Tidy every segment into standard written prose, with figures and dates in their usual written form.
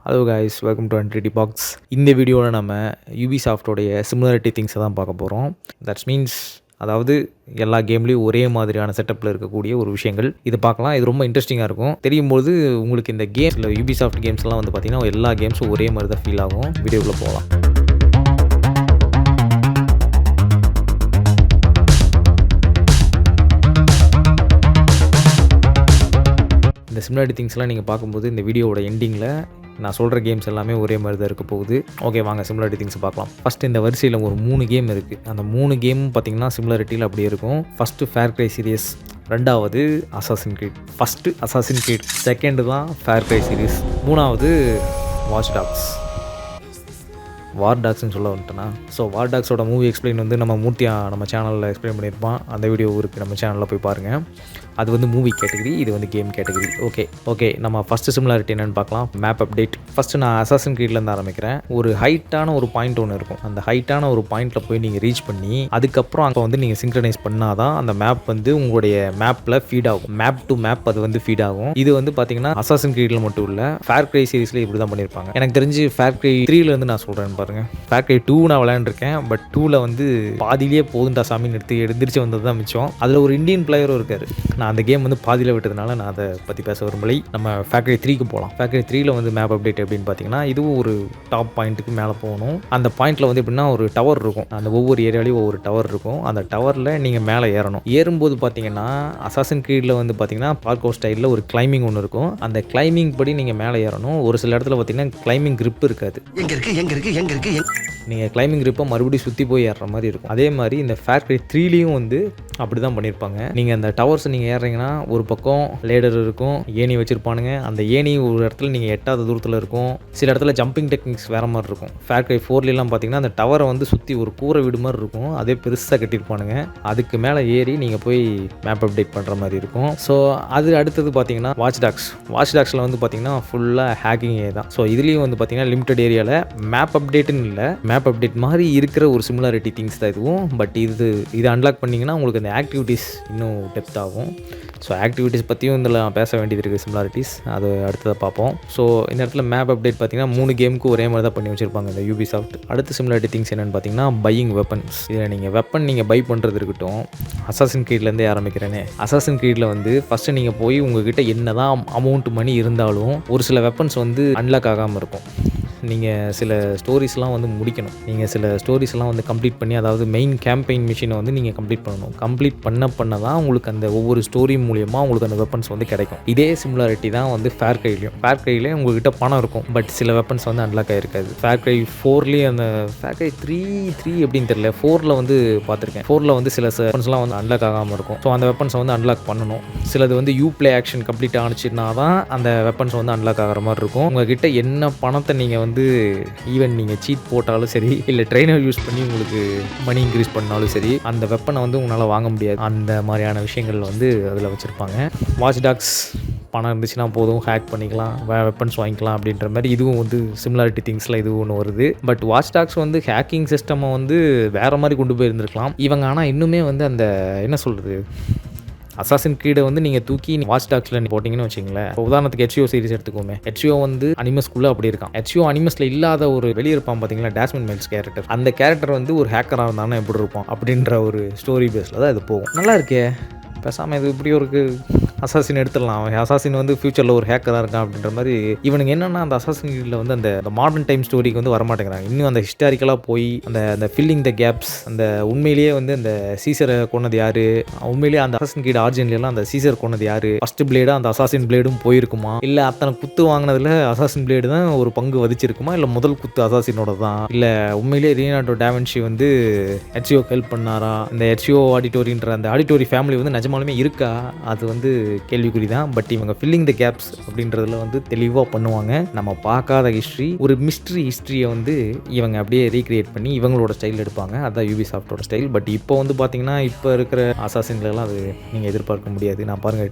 Hello guys, welcome to என்ட்ரிடி box. இந்த வீடியோவில் நம்ம யூபிசாஃப்டோடைய சிமிலாரிட்டி திங்ஸை தான் பார்க்க போகிறோம். தட்ஸ் மீன்ஸ் அதாவது எல்லா கேம்லேயும் ஒரே மாதிரியான செட்டப்பில் இருக்கக்கூடிய ஒரு விஷயங்கள் இது பார்க்கலாம். இது ரொம்ப இன்ட்ரெஸ்டிங்காக இருக்கும். தெரியும்போது உங்களுக்கு இந்த கேம்ஸில் யூபிசாஃப்ட் கேம்ஸ்லாம் வந்து பார்த்திங்கன்னா எல்லா கேம்ஸும் ஒரே மாதிரி தான் ஃபீல் ஆகும். வீடியோக்குள்ளே போகலாம். இந்த சிமிலாரிட்டி திங்ஸ்லாம் நீங்கள் பார்க்கும்போது இந்த வீடியோவோட எண்டிங்கில் நான் சொல்கிற கேம்ஸ் எல்லாமே ஒரே மாதிரி தான் இருக்க போகுது. ஓகே, வாங்க சிமிலாரிட்டி திங்ஸ் பார்க்கலாம். ஃபஸ்ட்டு இந்த வரிசையில் ஒரு 3 கேம் இருக்குது. அந்த 3 கேமும் பார்த்திங்கன்னா சிமிலாரிட்டியில் அப்படியே இருக்கும். ஃபஸ்ட்டு ஃபேர் க்ரை சீரிஸ், ரெண்டாவது Assassin Creed. First Assassin Creed, second தான் ஃபேர் க்ரை சீரிஸ், மூணாவது வாட்ச் டாக்ஸ். வார் டாக்ஸ்ன்னு சொல்ல வந்துட்டேன்னா, ஸோ வார் டாக்ஸோட மூவி எக்ஸ்பிளைன் வந்து நம்ம மூர்த்தியா நம்ம சேனலில் எக்ஸ்பிளைன் பண்ணியிருப்பான். அந்த வீடியோ இருக்குது, நம்ம சேனலில் போய் பாருங்கள். அது வந்து மூவி கேட்டகரி, இது வந்து கேம் கேட்டகரி. ஓகே நம்ம ஃபஸ்ட்டு சிமிலாரிட்டி என்னென்னு பார்க்கலாம். Map update. ஃபஸ்ட்டு நான் அசாசின் கிரீட்லேருந்து ஆரம்பிக்கிறேன். ஒரு ஹைட்டான ஒரு பாயிண்ட் ஒன்று இருக்கும். அந்த ஹைட்டான ஒரு பாயிண்ட்டில் போய் நீங்கள் ரீச் பண்ணி அதுக்கப்புறம் அங்கே வந்து நீங்கள் சிங்க்ரனைஸ் பண்ணால் தான் அந்த மேப் வந்து உங்களுடைய மேப்பில் ஃபீட் ஆகும். மேப் டு மேப் அது வந்து ஃபீட் ஆகும். இது வந்து பார்த்தீங்கன்னா அசாசின் கிரீடில் மட்டும் இல்லை, ஃபேர் க்ரை சீரிஸில் இப்படி தான் பண்ணியிருப்பாங்க. எனக்கு தெரிஞ்சு ஃபேர் க்ரை 3லேருந்து நான் சொல்கிறேன்னு பாருங்கள். ஃபேர் க்ரை 2 நான் விளையாண்டுருக்கேன். பட் 2ல் வந்து பாதியிலே போதுண்டா சாமின்னு எடுத்துருச்சு வந்தது தான் மிச்சம். அதில் ஒரு இந்தியன் பிளேயரும் இருக்கார். நான் அந்த கேம் வந்து பாதியில் விட்டதுனால நான் அதை பற்றி பேச விரும்பலை. நம்ம ஃபேர் க்ரை 3க்கு போகலாம். ஃபேர் க்ரை 3ல் வந்து மேப் அப்டேட் எப்படின்னு பார்த்தீங்கன்னா, இதுவும் ஒரு டாப் பாயிண்ட்டுக்கு மேலே போகணும். அந்த பாயிண்ட்டில் வந்து எப்படின்னா ஒரு டவர் இருக்கும். அந்த ஒவ்வொரு ஏரியாலையும் ஒவ்வொரு டவர் இருக்கும். அந்த டவரில் நீங்கள் மேலே ஏறணும். ஏறும்போது பார்த்தீங்கன்னா அசாசின் கிரீடில் வந்து பார்த்தீங்கன்னா பார்க்கோர் ஸ்டைலில் ஒரு கிளைம்பிங் ஒன்று இருக்கும். அந்த கிளைம்பிங் படி நீங்கள் மேலே ஏறணும். ஒரு சில இடத்துல பார்த்தீங்கன்னா கிளைம்பிங் கிரிப் இருக்காது. எங்கே இருக்கு நீங்கள் கிளைம்பிங் கிரிப்பை மறுபடியும் சுற்றி போய் ஏறுற மாதிரி இருக்கும். அதே மாதிரி இந்த ஃபேர் க்ரை 3லேயும் வந்து அப்படி தான் பண்ணியிருப்பாங்க. நீங்கள் அந்த டவர்ஸ் நீங்கள் ஏறுறீங்கன்னா ஒரு பக்கம் லேடர் இருக்கும், ஏணி வச்சுருப்பானுங்க. அந்த ஏணி ஒரு இடத்துல நீங்கள் எட்டாத தூரத்தில் இருக்கும். சில இடத்துல ஜம்பிங் டெக்னிக்ஸ் வேறு மாதிரி இருக்கும். ஃபேர் க்ரை 4லாம் பார்த்தீங்கன்னா அந்த டவரை வந்து சுற்றி ஒரு கூரை வீடு மாதிரி இருக்கும். அதே பெருசாக கட்டியிருப்பானுங்க. அதுக்கு மேலே ஏறி நீங்கள் போய் மேப் அப்டேட் பண்ணுற மாதிரி இருக்கும். ஸோ அது அடுத்தது பார்த்தீங்கன்னா வாட்ச் டாக்ஸில் வந்து பார்த்தீங்கன்னா ஃபுல்லாக ஹேக்கிங்கே தான். ஸோ இதுலேயும் வந்து பார்த்தீங்கன்னா லிமிடெட் ஏரியாவில் மேப் அப்டேட்டுன்னு இல்லை, மேப் அப்டேட் மாதிரி இருக்கிற ஒரு சிமிலாரிட்டி திங்ஸ் தான் இதுவும். பட் இது அன்லாக் பண்ணிங்கன்னா உங்களுக்கு அந்த ஆக்டிவிட்டீஸ் இன்னும் டெப்த் ஆகும். ஸோ ஆக்டிவிட்டீஸ் பற்றியும் இதில் பேச வேண்டியது இருக்குது, சிமிலாரிட்டிஸ். அது அடுத்ததாக பார்ப்போம். ஸோ இந்த இடத்துல மேப் அப்டேட் பார்த்தீங்கன்னா 3 கேமுக்கு ஒரே மாதிரி தான் பண்ணி வச்சுருப்பாங்க இந்த யூபிசாஃப்ட். அடுத்த சிமிலாரிட்டி திங்ஸ் என்னென்னு பார்த்தீங்கன்னா பையிங் வெப்பன்ஸ். இதில் நீங்கள் வெப்பன் நீங்கள் பை பண்ணுறது இருக்கட்டும். அசாசின் கிரீட்லேருந்தே ஆரம்பிக்கிறேனே. அசாசின் கிரீடில் வந்து ஃபஸ்ட்டு நீங்கள் போய் உங்ககிட்ட என்ன தான் அமௌண்ட் மணி இருந்தாலும் ஒரு சில வெப்பன்ஸ் வந்து அன்லாக் ஆகாமல் இருக்கும். நீங்கள் சில ஸ்டோரிஸ்லாம் வந்து முடிக்கணும். நீங்கள் சில ஸ்டோரிஸ்லாம் வந்து கம்ப்ளீட் பண்ணி, அதாவது மெயின் கேம்பெயின் மிஷினை வந்து நீங்கள் கம்ப்ளீட் பண்ணணும். கம்ப்ளீட் பண்ண தான் உங்களுக்கு அந்த ஒவ்வொரு ஸ்டோரி மூலியமாக உங்களுக்கு அந்த வெப்பன்ஸ் வந்து கிடைக்கும். இதே சிமிலாரிட்டி தான் வந்து ஃபேர் க்ரைலையும். ஃபேர் க்ரைலே உங்கள்கிட்ட பணம் இருக்கும், பட் சில வெப்பன்ஸ் வந்து அன்லாக் ஆகிருக்காது. ஃபேர் க்ரை 4லேயும் அந்த ஃபேர் க்ரை 3 எப்படின்னு தெரியல, 4ல் வந்து பார்த்துருக்கேன். 4ல் வந்து சில வெப்பன்ஸ்லாம் வந்து அன்லாக் ஆகாமல் இருக்கும். ஸோ அந்த வெப்பன்ஸை வந்து அன்லாக் பண்ணணும். சிலது வந்து யூப்ளே ஆக்ஷன் கம்ப்ளீட் ஆனிச்சுன்னா தான் அந்த வெப்பன்ஸ் வந்து அன்லாக் ஆகிற மாதிரி இருக்கும். உங்கள்கிட்ட என்ன பணத்தை நீங்கள் வந்து ஈவன் நீங்கள் சீட் போட்டாலும் சரி, இல்லை ட்ரெயினர் யூஸ் பண்ணி உங்களுக்கு மணி இன்க்ரீஸ் பண்ணாலும் சரி, அந்த வெப்பனை வந்து உங்களால் வாங்க முடியாது. அந்த மாதிரியான விஷயங்கள் வந்து அதில் வச்சுருப்பாங்க. வாட்ச் டாக்ஸ் பணம் இருந்துச்சுன்னா போதும், ஹேக் பண்ணிக்கலாம், வெப்பன்ஸ் வாங்கிக்கலாம் அப்படின்ற மாதிரி இதுவும் வந்து சிமிலாரிட்டி திங்ஸில் இது ஒன்று வருது. பட் வாட்ச் டாக்ஸ் வந்து ஹேக்கிங் சிஸ்டமை வந்து வேறு மாதிரி கொண்டு போய் இருந்திருக்கலாம் இவங்க. ஆனால் இன்னுமே வந்து அந்த என்ன சொல்கிறது, அசாசின் கிரீடை வந்து நீங்கள் தூக்கி வாட்ச் டாக்ஸில் போட்டிங்கன்னு வச்சிங்களேன். இப்போ உதாரணத்துக்கு ஹெச்ஓ சீரிஸ் எடுத்துக்கோமே. ஹெச்ஓ வந்து அனிமஸ்குள்ளே அப்படி இருக்கான். ஹெச்ஓ அனிமஸில் இல்லாத ஒரு வெளியே இருப்பான் பார்த்தீங்களா, டேஸ்மன் மைல்ஸ் கேரக்டர். அந்த கேரக்டர் வந்து ஒரு ஹேக்கராக இருந்தாலும் எப்படி இருப்பான் அப்படின்ற ஒரு ஸ்டோரி பேஸில் தான் இது போகும். நல்லா இருக்கே, பேசாமல் இது இப்படி ஒரு அசாசின் எடுத்துடலாம். அசாசின் வந்து ஃபியூச்சரில் ஒரு ஹேக்கராக இருக்கான் அப்படின்ற மாதிரி. இவனுக்கு என்னென்னா அந்த அசாசின் கிரீடில் வந்து அந்த மாடர்ன் டைம் ஸ்டோரிக்கு வந்து வரமாட்டேங்கிறாங்க. இன்னும் அந்த ஹிஸ்டாரிக்கலாக போய் அந்த ஃபில்லிங் த கேப்ஸ், அந்த உண்மையிலேயே வந்து அந்த சீசரை கொன்னது யார், உண்மையிலேயே அந்த அசாசின் கிரீட் ஆரிஜின்லாம் அந்த சீசர் கொன்னது யார், ஃபஸ்ட்டு பிளேடாக அந்த அசாசின் பிளேடும் போயிருக்குமா, இல்லை அத்தனை குத்து வாங்கினதில் அசாசின் பிளேடு தான் ஒரு பங்கு வதிச்சிருக்குமா, இல்லை முதல் குத்து அசாசினோட தான், இல்லை உண்மையிலேயே லியோனார்டோ டாவின்சி வந்து ஹெச்ஓக்கு ஹெல்ப் பண்ணாரா, இந்த ஹெச்ஓ ஆடிட்டோரின்ற அந்த ஆடிட்டோரி ஃபேமிலி வந்து நிஜமாலுமே இருக்கா, அது வந்து கேள்விக்குறி தான். பட் இவங்க ஃபில்லிங் த கேப்ஸ் அப்படின்றதுல வந்து தெளிவாக பண்ணுவாங்க. நம்ம பார்க்காத ஹிஸ்ட்ரி, ஒரு மிஸ்ட்ரி ஹிஸ்ட்ரியை வந்து இவங்க அப்படியே ரீக்ரியேட் பண்ணி இவங்களோட ஸ்டைல் எடுப்பாங்க. அதுதான் யூபிசாஃப்டோட ஸ்டைல். பட் இப்போ வந்து பார்த்தீங்கன்னா இப்போ இருக்கிற அசாசின்லாம் அது நீங்கள் எதிர்பார்க்க முடியாது. நான்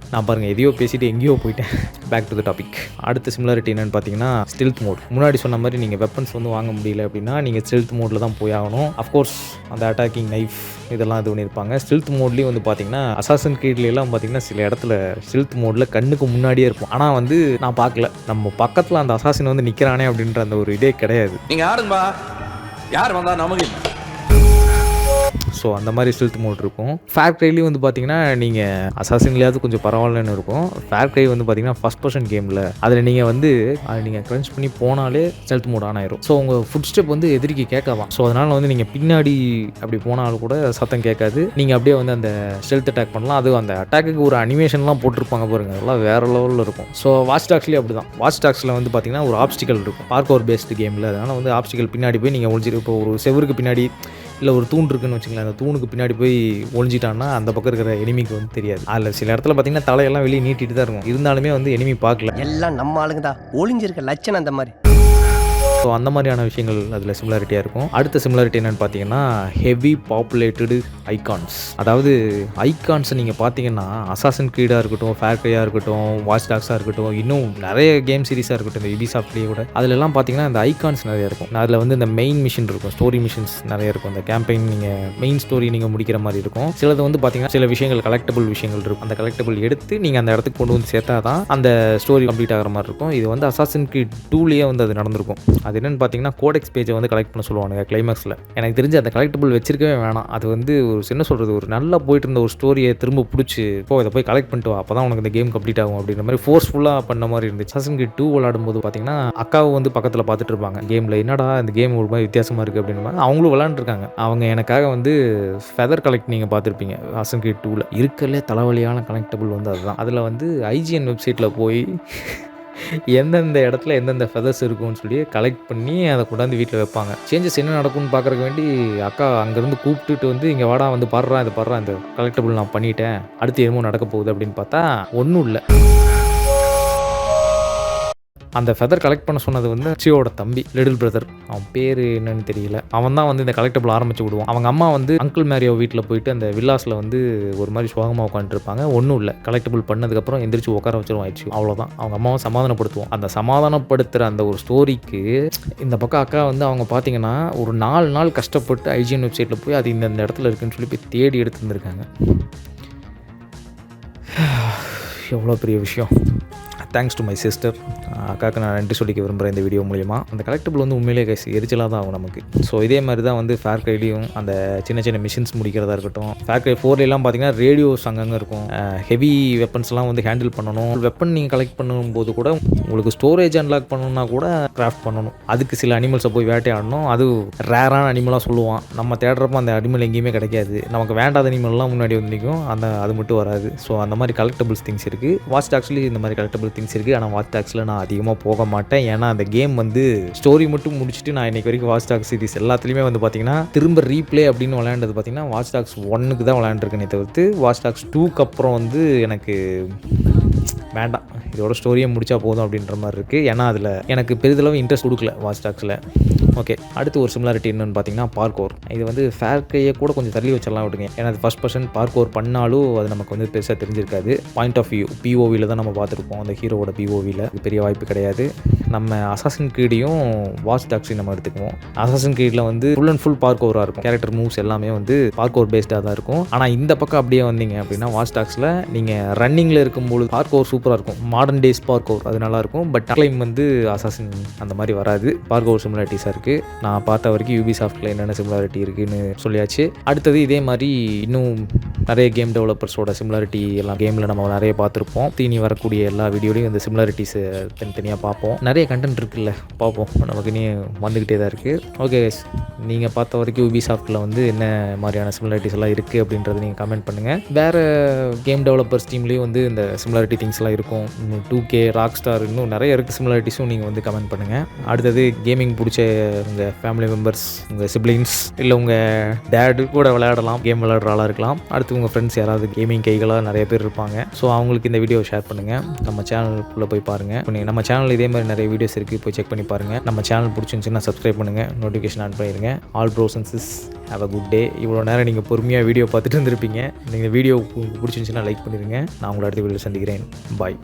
பாருங்கள் எதையோ பேசிட்டு எங்கேயோ போயிட்டேன். Back to the topic. அடுத்த சிமிலாரிட்டி என்னென்னு பார்த்தீங்கன்னா ஸ்டெல்த் மோட். முன்னாடி சொன்ன மாதிரி நீங்கள் வெப்பன்ஸ் வந்து வாங்க முடியல அப்படின்னா நீங்கள் ஸ்டெல்த் மோடில் தான் போய் ஆகணும். அஃப்கோர்ஸ் அந்த அட்டாக்கிங் நைஃப் இதெல்லாம் இது பண்ணியிருப்பாங்க. ஸ்டெல்த் மோட்லேயும் வந்து பார்த்தீங்கன்னா அசாசின் அசாசின் கிரீட்லாம் பார்த்தீங்கன்னா சில இடத்துல ஸ்டெல்த் மோடில் கண்ணுக்கு முன்னாடியே இருக்கும். ஆனால் வந்து நான் பார்க்கல, நம்ம பக்கத்தில் அந்த அசாசின் வந்து நிற்கிறானே அப்படின்ற அந்த ஒரு இதே கிடையாது. நீங்கள் ஆடுங்கப்பா, யார் வந்தால் நமக்கு இல்லை. ஸோ அந்த மாதிரி ஸ்டெல்த் மோட் இருக்கும். ஃபேர் க்ரைலையும் வந்து பார்த்தீங்கன்னா நீங்கள் அசாசின்லேயாவது கொஞ்சம் பரவாயில்லன்னு இருக்கும். ஃபேர் க்ரை வந்து பார்த்தீங்கன்னா ஃபஸ்ட் பர்சன் கேமில் அதில் நீங்கள் வந்து அதை நீங்கள் க்ரன்ச் பண்ணி போனாலே ஸ்டெல்த் மோட் ஆன் ஆயிரும். ஸோ உங்கள் ஃபுட் ஸ்டெப் வந்து எதிரிக்கு கேட்காதான். ஸோ அதனால் வந்து நீங்கள் பின்னாடி அப்படி போனாலும் கூட சத்தம் கேட்காது. நீங்கள் அப்படியே வந்து அந்த ஸ்டெல்த் அட்டாக் பண்ணலாம். அது அந்த அட்டாக்குக்கு ஒரு அனிமேஷன்லாம் போட்டிருப்பாங்க பாருங்க, அதெல்லாம் வேறு லெவலில் இருக்கும். ஸோ வாட்ச் டாக்ஸ்லேயே அப்படி தான். வாட்ச் டாக்ஸில் வந்து பார்த்தீங்கன்னா ஒரு ஆப்ஸ்டிக்கல் இருக்கும், பார்க்கோர் பேஸ்டு கேமில். அதனால் வந்து ஆப்ஸ்டிக்கல் பின்னாடி போய் நீங்கள் ஒழிச்சிட்டு, இப்போ ஒரு செவருக்கு பின்னாடி இல்லை ஒரு தூண் இருக்குன்னு வச்சுங்களேன், அந்த தூணுக்கு பின்னாடி போய் ஒழிஞ்சிட்டான்னா அந்த பக்கம் இருக்கிற எனிமிக்கு வந்து தெரியாது. அதில் சில இடத்துல பார்த்தீங்கன்னா தலையெல்லாம் வெளியே நீட்டிட்டு தான் இருக்கும், இருந்தாலுமே வந்து எனிமி பார்க்கல. எல்லாம் நம்ம ஆளுங்க தான், ஒளிஞ்சிருக்க லட்சணம் அந்த மாதிரி. ஸோ அந்த மாதிரியான விஷயங்கள் அதில் சிமிலாரிட்டியாக இருக்கும். அடுத்த சிமிலாரிட்டி என்னென்னு பார்த்தீங்கன்னா ஹெவி பாப்புலேட்டடு ஐகான்ஸ். அதாவது ஐகான்ஸை நீங்கள் பார்த்தீங்கன்னா அசாசின் கிரீடாக இருக்கட்டும், ஃபேர் க்ரையாக இருக்கட்டும், வாட்ச் டாக்ஸாக இருக்கட்டும், இன்னும் நிறைய கேம் சீரிஸாக இருக்கட்டும், இந்த யுபிசாஃப்ட்லேயே கூட அதிலெல்லாம் பார்த்தீங்கன்னா இந்த ஐகான்ஸ் நிறைய இருக்கும். அதில் வந்து இந்த மெயின் மிஷின் இருக்கும், ஸ்டோரி மிஷின்ஸ் நிறைய இருக்கும். இந்த கேம்பெயின் நீங்கள் மெயின் ஸ்டோரி நீங்கள் முடிக்கிற மாதிரி இருக்கும். சிலது வந்து பார்த்தீங்கன்னா சில விஷயங்கள் கலெக்டபிள் விஷயங்கள் இருக்கும். அந்த கலெக்டபிள் எடுத்து நீங்கள் அந்த இடத்துக்கு கொண்டு வந்து சேர்த்தா தான் அந்த ஸ்டோரி கம்ப்ளீட் ஆகிற மாதிரி இருக்கும். இது வந்து அசாசின் கிரீட் 2லேயே வந்து அது நடந்திருக்கும். அது என்னென்னு பார்த்தீங்கன்னா கோடெக்ஸ் பேஜை வந்து கலெக்ட் பண்ண சொல்லுவாங்க கிளைமேக்ஸில். எனக்கு தெரிஞ்சு அந்த கலெக்டபிள் வச்சிருக்கவே வேணாம். அது வந்து ஒரு என்ன சொல்கிறது, ஒரு நல்லா போயிட்டு இருந்த ஒரு ஸ்டோரியை திரும்ப பிடிச்சி இதை போய் கலெக்ட் பண்ணிட்டு வா, அப்போ தான் உனக்கு இந்த கேம் கம்ப்ளீட் ஆகும் அப்படின்ற மாதிரி ஃபோர்ஸ்ஃபுல்லாக பண்ண மாதிரி இருந்துச்சு. அசாசின் கிரீட் 2 விளையாடும்போது பார்த்தீங்கன்னா அக்காவை வந்து பக்கத்தில் பார்த்துட்டு இருப்பாங்க கேமில். என்னடா இந்த கேம் ஒரு மாதிரி வித்தியாசமாக இருக்குது அப்படின்னு மாதிரி அவங்களும் விளையாண்டுருக்காங்க. அவங்க எனக்காக வந்து ஃபெதர் கலெக்ட் நீங்கள் பார்த்துருப்பீங்க அசாசின் கிரீட் 2ல். இருக்கிறதுலே தலைவலியான கலெக்டபிள் வந்து அதுதான். அதில் வந்து IGN வெப்சைட்டில் போய் எந்தெந்த இடத்துல எந்தெந்த ஃபெதர்ஸ் இருக்கும்னு சொல்லி கலெக்ட் பண்ணி அதை கொண்டாந்து வீட்டில் வைப்பாங்க. சேஞ்சஸ் என்ன நடக்கும்னு பார்க்குறக்கு வேண்டி அக்கா அங்கேருந்து கூப்பிட்டுட்டு வந்து இங்கே வாடா வந்து பாடுறா இந்த கலெக்டபிள் நான் பண்ணிட்டேன், அடுத்து என்னமோ நடக்க போகுது அப்படின்னு பார்த்தா ஒன்றும் இல்லை. அந்த ஃபெதர் கலெக்ட் பண்ண சொன்னது வந்து சியோட தம்பி, லிட்டில் பிரதர். அவன் பேர் என்னன்னு தெரியல. அவன் தான் வந்து இந்த கலெக்டபிள் ஆரம்பிச்சு விடுவான். அவங்க அம்மா வந்து அங்கிள் மேரியோ வீட்டில் போயிட்டு அந்த வில்லாஸில் வந்து ஒரு மாதிரி சுகமாக உட்காந்துருப்பாங்க. ஒன்றும் இல்லை, கலெக்டபிள் பண்ணதுக்கப்புறம் எந்திரிச்சு உட்கார வச்சிருவோம் ஆயிடுச்சு, அவ்வளோதான். அவங்க அம்மாவை சமாதானப்படுத்துவோம். அந்த சமாதானப்படுத்துகிற அந்த ஒரு ஸ்டோரிக்கு இந்த பக்கம் அக்கா வந்து அவங்க பார்த்தீங்கன்னா ஒரு 4 நாள் கஷ்டப்பட்டு IGN வெப்சைட்டில் போய் அது இந்த இடத்துல இருக்குன்னு சொல்லி போய் தேடி எடுத்து வந்திருக்காங்க. எவ்வளோ பெரிய விஷயம். Thanks to my sister. அக்காவுக்கு நான் நன்றி சொல்லிக்க விரும்புகிறேன் இந்த வீடியோ மூலிமா. அந்த கலெக்டபிள் வந்து உண்மையிலே எரிச்சலாக தான் ஆகும் நமக்கு. ஸோ இதே மாதிரி தான் வந்து ஃபேர் க்ரைலையும் அந்த சின்ன சின்ன மிஷின்ஸ் முடிக்கிறதா இருக்கட்டும். ஃபேர் க்ரை 4லாம் பார்த்தீங்கன்னா ரேடியோஸ் அங்கங்கே இருக்கும். ஹெவி வெப்பன்ஸ்லாம் வந்து ஹேண்டில் பண்ணணும். வெப்பன் நீங்கள் கலெக்ட் பண்ணும்போது கூட உங்களுக்கு ஸ்டோரேஜ் அன்லாக் பண்ணணும்னா கூட கிராஃப்ட் பண்ணணும். அதுக்கு சில அனிமல்ஸை போய் வேட்டையாடணும். அது ரேரான அனிமலாக சொல்லுவான். நம்ம தேடுறப்ப அந்த அனிமல் எங்கேயுமே கிடைக்காது. நமக்கு வேண்டாத அனிமல்லாம் முன்னாடி வந்து நிற்கும், அது மட்டும் வராது. ஸோ அந்த மாதிரி கலெக்டபிள்ஸ் திங்ஸ் இருக்குது. வாட்ச் டாக்ஸ்லேயும் இந்த மாதிரி கலெக்டபிள் திங்ஸ் இருக்குது. ஆனால் வாட்ச் டாக்ஸில் நான் அதிகமாக போக மாட்டேன். ஏன்னா அந்த கேம் வந்து ஸ்டோரி மட்டும் முடிச்சுட்டு நான் இன்றைக்கி வரைக்கும் வாட்ச் டாக்ஸ் சீரிஸ் எல்லாத்துலேயுமே வந்து பார்த்தீங்கன்னா திரும்ப ரீப்ளே அப்படின்னு விளையாண்டது பார்த்தீங்கன்னா வாட்ச் டாக்ஸ் 1க்கு தான் விளையாண்டுருக்கேனே தவிர்த்து வாட்ச் டாக்ஸ் 2க்கு அப்புறம் வந்து எனக்கு வேண்டாம், இதோட ஸ்டோரியை முடித்தா போதும் அப்படின்ற மாதிரி இருக்குது. ஏன்னா அதில் எனக்கு பெரிதளவு இன்ட்ரெஸ்ட் கொடுக்கல வாட்ச் டாக்ஸில். ஓகே, அடுத்து ஒரு சிமிலாரிட்டி என்னென்னு பார்த்தீங்கன்னா பார்க்கோர். இது வந்து ஃபேர் க்ரையை கூட கொஞ்சம் தள்ளி வச்சிடலாம் விட்டுங்க. ஏன்னா அது ஃபஸ்ட் பர்சன் பார்க்கோர் பண்ணாலும் அது நமக்கு வந்து பெருசாக தெரிஞ்சிருக்காது. பாயிண்ட் ஆஃப் வியூ POVயில் தான் நம்ம பார்த்துருப்போம், அந்த ஹீரோவோட POVயில். பெரிய வாய்ப்பு கிடையாது. நம்ம அசாசின் கிரீடையும் வாட்ச் டாக்ஸையும் நம்ம எடுத்துக்குவோம். அசாசின் கிரீடில் வந்து ஃபுல் அண்ட் ஃபுல் பார்க்கோராக இருக்கும். கேரக்டர் மூவ்ஸ் எல்லாமே வந்து பார்க்கோர் பேஸ்டாக தான் இருக்கும். ஆனால் இந்த பக்கம் அப்படியே வந்தீங்க அப்படின்னா வாட்ச் டாக்ஸில் நீங்கள் ரன்னிங்கில் இருக்கும்போது பார்க்கோர் சூப்பராக இருக்கும். மாடர்ன் டேஸ் பார்க்கோர் அது நல்லாயிருக்கும். பட் கிளைம் வந்து அசாசின் அந்த மாதிரி வராது. பார்க்கோர் சிமிலாரிட்டிஸாக இருக்குது. நான் பார்த்த வரைக்கும் யூபிசாஃப்ட்டில் என்னென்ன சிமிலாரிட்டி இருக்குதுன்னு சொல்லியாச்சு. அடுத்தது இதே மாதிரி இன்னும் நிறைய கேம் டெவலப்பர்ஸோட சிமிலாரிட்டி எல்லாம் கேமில் நம்ம நிறைய பார்த்துருப்போம். இனி வரக்கூடிய எல்லா வீடியோலையும் இந்த சிமிலாரிட்டிஸை தனித்தனியாக பார்ப்போம். நிறைய கண்டென்ட் இருக்குல்ல, பார்ப்போம். நமக்கு இனி வந்துக்கிட்டே தான் இருக்குது. ஓகே, நீங்கள் பார்த்த வரைக்கும் யூபிசாஃப்ட்டில் வந்து என்ன மாதிரியான சிமிலாரிட்டிஸ் எல்லாம் இருக்குது அப்படின்றத நீங்கள் கமெண்ட் பண்ணுங்கள். வேறு கேம் டெவலப்பர்ஸ் டீம்லேயும் வந்து இந்த சிமிலாரிட்டி திங்ஸ்லாம் இருக்கும். 2K, ராக்ஸ்டார், இன்னும் நிறைய இருக்குது சிமிலாரிட்டிஸும் நீங்கள் வந்து கமெண்ட் பண்ணுங்கள். அடுத்தது கேமிங் பிடிச்ச உங்கள் ஃபேமிலி மெம்பர்ஸ், உங்கள் சிப்ளிங்ஸ், இல்லை உங்கள் டேடு கூட விளையாடலாம், கேம் விளையாடுற ஆளாக இருக்கலாம். அடுத்து உங்கள் ஃப்ரெண்ட்ஸ் யாராவது கேமிங் கைகளாக நிறைய பேர் இருப்பாங்க. ஸோ அவங்களுக்கு இந்த வீடியோ ஷேர் பண்ணுங்கள். நம்ம சேனலுக்குள்ளே போய் பாருங்கள். நம்ம சேனல் இதே மாதிரி நிறைய வீடியோஸ் இருக்குது, போய் செக் பண்ணி பாருங்கள். நம்ம சேனல் பிடிச்சிருந்துச்சுன்னா சப்ஸ்கிரைப் பண்ணுங்கள், நோட்டிஃபிகேஷன் ஆன் பண்ணிடுங்க. All bros and sis, have a good day. இவ்வளோ நேரம் நீங்கள் பொறுமையாக வீடியோ பார்த்துட்டு இருந்திருப்பீங்க. நீங்கள் வீடியோ பிடிச்சிருந்துச்சுன்னா லைக் பண்ணிடுங்க. நான் உங்களை அடுத்த வீடியோ சந்திக்கிறேன். பாய்.